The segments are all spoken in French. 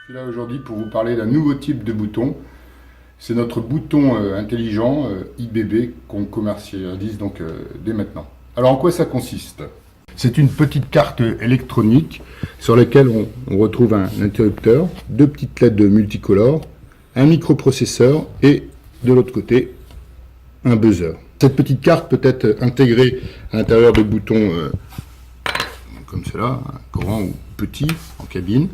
Je suis là aujourd'hui pour vous parler d'un nouveau type de bouton. C'est notre bouton intelligent IBB qu'on commercialise donc dès maintenant. Alors en quoi ça consiste? C'est une petite carte électronique sur laquelle on retrouve un interrupteur, deux petites LED multicolores, un microprocesseur et de l'autre côté un buzzer. Cette petite carte peut être intégrée à l'intérieur de boutons comme cela, grand ou petit en cabine,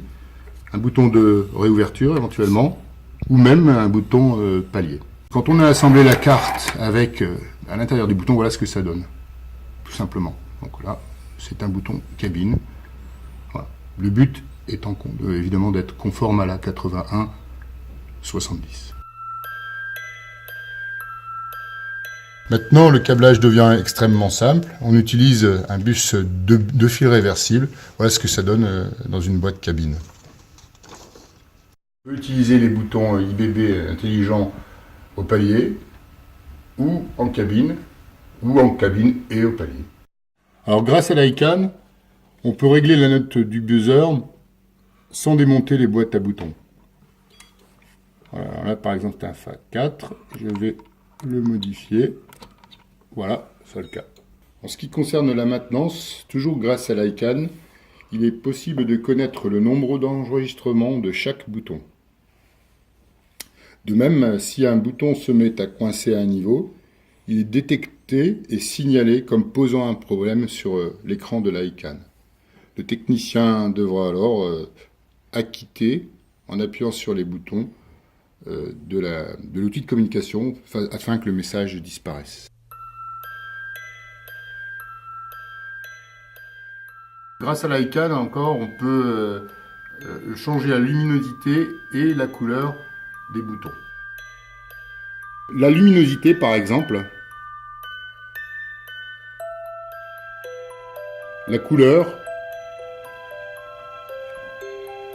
un bouton de réouverture éventuellement, ou même un bouton palier. Quand on a assemblé la carte avec à l'intérieur du bouton, voilà ce que ça donne, tout simplement. Donc là, c'est un bouton cabine. Voilà. Le but étant évidemment d'être conforme à la 8170. Maintenant, le câblage devient extrêmement simple. On utilise un bus de fil réversible. Voilà ce que ça donne dans une boîte cabine. On peut utiliser les boutons IBB intelligents au palier, ou en cabine et au palier. Alors grâce à l'ICANN, on peut régler la note du buzzer sans démonter les boîtes à boutons. Voilà, alors là par exemple c'est un FA4, je vais le modifier. Voilà, c'est le cas. En ce qui concerne la maintenance, toujours grâce à l'ICANN, il est possible de connaître le nombre d'enregistrements de chaque bouton. De même, si un bouton se met à coincer à un niveau, il est détecté et signalé comme posant un problème sur l'écran de l'ICANN. Le technicien devra alors acquitter, en appuyant sur les boutons, de l'outil de communication afin que le message disparaisse. Grâce à l'ICANN encore, on peut changer la luminosité et la couleur des boutons. La luminosité par exemple, la couleur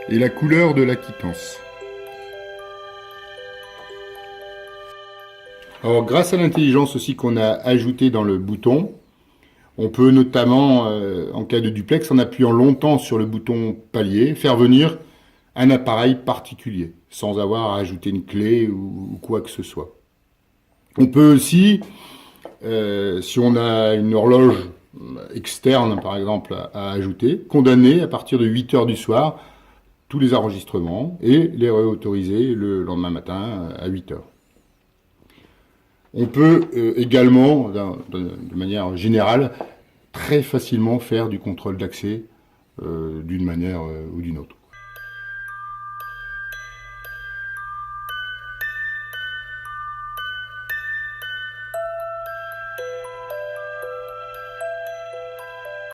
et la couleur de la quittance. Alors grâce à l'intelligence aussi qu'on a ajoutée dans le bouton, on peut notamment, en cas de duplex, en appuyant longtemps sur le bouton palier, faire venir un appareil particulier, sans avoir à ajouter une clé ou quoi que ce soit. On peut aussi, si on a une horloge externe, par exemple, à ajouter, condamner à partir de 8 heures du soir tous les enregistrements et les réautoriser le lendemain matin à 8 heures. On peut également, de manière générale, très facilement faire du contrôle d'accès d'une manière ou d'une autre.